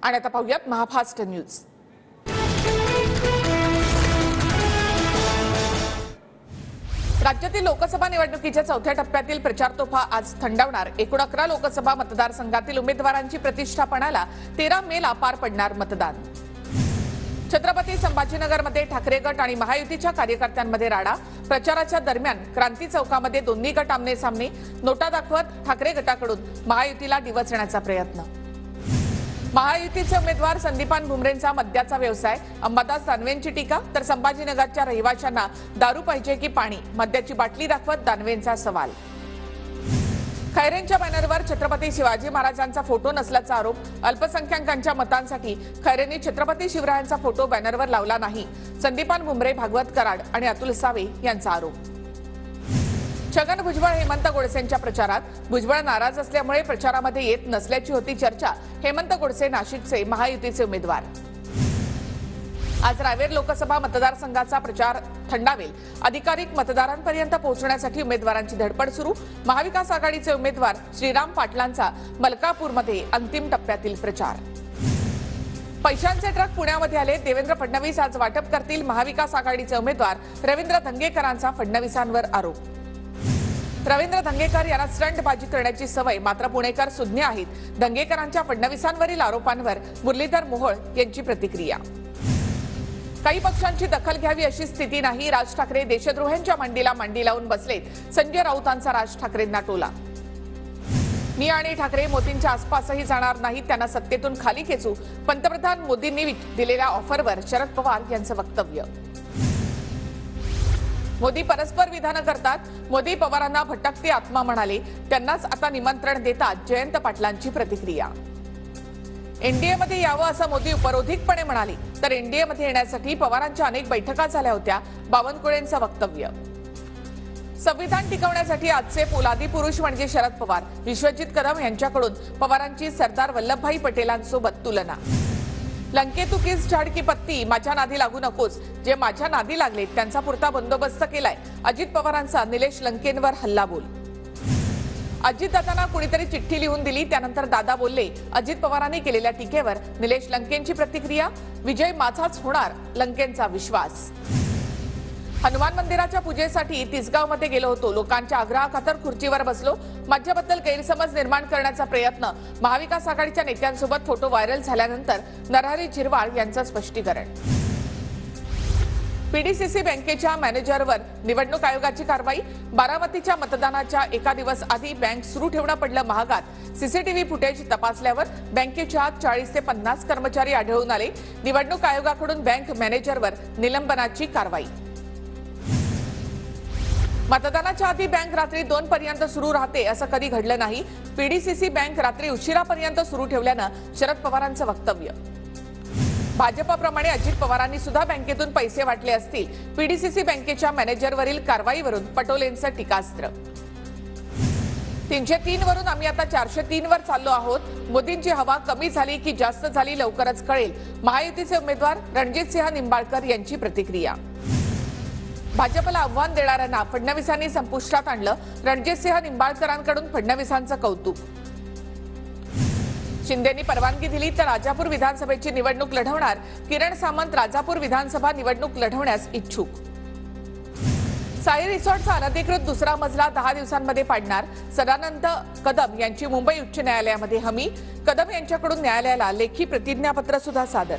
आणि आता पाहूयात महाफास्ट न्यूज। राज्यातील लोकसभा निवडणुकीच्या चौथ्या टप्प्यातील प्रचार तोफा आज थंडावणार। एकूण 11 लोकसभा मतदारसंघातील उमेदवारांची प्रतिष्ठा पणाला। 13 मेला पार पडणार मतदान। छत्रपती संभाजीनगरमध्ये ठाकरे गट आणि महायुतीच्या कार्यकर्त्यांमध्ये राडा। प्रचाराच्या दरम्यान क्रांती चौकामध्ये दोन्ही गट आमने सामने। नोटा दाखवत ठाकरे गटाकडून महायुतीला डिवचण्याचा प्रयत्न। महायुतीचे उमेदवार संदीपान भुमरेंचा मद्याचा व्यवसाय। अंबादास दानवेंची टीका, तर संभाजीनगरच्या रहिवाशांना दारू पाहिजे की पाणी, मद्याची बाटली दाखवत दानवेंचा सवाल। खैरेंच्या बॅनरवर छत्रपती शिवाजी महाराजांचा फोटो नसल्याचा आरोप। अल्पसंख्याकांच्या मतांसाठी खैरेंनी छत्रपती शिवरायांचा फोटो बॅनरवर लावला नाही। संदीपान भुमरे, भागवत कराड आणि अतुल सावे यांचा आरोप। छगन भुजबळ हेमंत गोडसेंच्या प्रचारात। भुजबळ नाराज असल्यामुळे प्रचारामध्ये येत नसल्याची होती चर्चा। हेमंत गोडसे नाशिकचे महायुतीचे उमेदवार। आज रावेर लोकसभा मतदारसंघाचा प्रचार थंडावेल। अधिकाधिक मतदारांपर्यंत पोहोचण्यासाठी उमेदवारांची धडपड सुरू। महाविकास आघाडीचे उमेदवार श्रीराम पाटलांचा मलकापूरमध्ये अंतिम टप्प्यातील प्रचार। पैशांचे ट्रक पुण्यामध्ये आले। देवेंद्र फडणवीस आज वाटप करतील। महाविकास आघाडीचे उमेदवार रवींद्र धंगेकरांचा फडणवीसांवर आरोप। रवींद्र धंगेकर यांना स्टंटबाजी करण्याची सवय, मात्र पुणेकर सुज्ञ आहेत। धंगेकरांच्या फडणवीसांवरील आरोपांवर मुरलीधर मोहोळ यांची प्रतिक्रिया। काही पक्षांची दखल घ्यावी अशी स्थिती नाही। राज ठाकरे देशद्रोह्यांच्या मांडीला मांडी लावून बसलेत। संजय राऊतांचा राज ठाकरेंना टोला। मी आणि ठाकरे मोदींच्या आसपासही जाणार नाही, त्यांना सत्तेतून खाली खेचू। पंतप्रधान मोदींनी दिलेल्या ऑफरवर शरद पवार यांचं वक्तव्य। मोदी परस्पर विधानं करतात। मोदी पवारांना भटकती आत्मा म्हणाले, त्यांनाच आता निमंत्रण देतात। जयंत पाटलांची प्रतिक्रिया। एनडीएमध्ये यावं असं मोदी उपरोधिकपणे म्हणाले, तर एनडीएमध्ये येण्यासाठी पवारांच्या अनेक बैठका झाल्या होत्या। बावनकुळेंचं वक्तव्य। संविधान टिकवण्यासाठी आजचे पोलादी पुरुष म्हणजे शरद पवार। विश्वजित कदम यांच्याकडून पवारांची सरदार वल्लभभाई पटेलांसोबत तुलना। लंके तू किस झाड की पत्ती, माझ्या नादी लागू नकोस। जे माझ्या नादी लागले त्यांचा पुरता बंदोबस्त केलाय। अजित पवारांचा निलेश लंकेंवर हल्लाबोल। अजितदादांना कुणीतरी चिठ्ठी लिहून दिली, त्यानंतर दादा बोलले। अजित पवारांनी केलेल्या टीकेवर निलेश लंकेंची प्रतिक्रिया। विजय माझाच होणार, लंकेंचा विश्वास। हनुमान मंदिराच्या पूजेसाठी तिसगावमध्ये गेलो होतो। लोकांच्या आग्रहाखातर खुर्चीवर बसलो। माझ्याबद्दल गैरसमज निर्माण करण्याचा प्रयत्न। महाविकास आघाडीच्या नेत्यांसोबत फोटो व्हायरल झाल्यानंतर नरहरी झिरवाळ यांचं स्पष्टीकरण। पीडीसीसी बँकेच्या मॅनेजरवर निवडणूक आयोगाची कारवाई। बारामतीच्या मतदानाच्या एका दिवस आधी बँक सुरू ठेवणं पडलं महागात। सीसीटीव्ही फुटेज तपासल्यावर बँकेच्या 40 ते 50 कर्मचारी आढळून आले। निवडणूक आयोगाकडून बँक मॅनेजरवर निलंबनाची कारवाई। मतदानाच्या आधी बँक रात्री 2 पर्यंत सुरू राहते असं कधी घडलं नाही। पीडीसीसी बँक रात्री उशिरापर्यंत सुरू ठेवल्यानं शरद पवारांचं वक्तव्य। भाजपप्रमाणे अजित पवारांनी सुद्धा बँकेतून पैसे वाटले असतील। पीडीसीसी बँकेच्या मॅनेजरवरील कारवाईवरून पटोलेंचं टीकास्त्र। 303 वरून आम्ही आता 403 वर चाललो आहोत। मोदींची हवा कमी झाली की जास्त झाली लवकरच कळेल। महायुतीचे उमेदवार रणजितसिंह निंबाळकर यांची प्रतिक्रिया। भाजपला आव्हान देणाऱ्यांना फडणवीसांनी संपुष्टात आणलं। रणजितसिंह निंबाळकरांकडून फडणवीसांचं कौतुक। शिंदेंनी परवानगी दिली तर राजापूर विधानसभेची निवडणूक लढवणार। किरण सामंत राजापूर विधानसभा निवडणूक लढवण्यास इच्छुक। साई रिसॉर्टचा अनधिकृत दुसरा मजला 10 दिवसांमध्ये पाडणार। सदानंद कदम यांची मुंबई उच्च न्यायालयामध्ये हमी। कदम यांच्याकडून न्यायालयाला लेखी प्रतिज्ञापत्र सुद्धा सादर।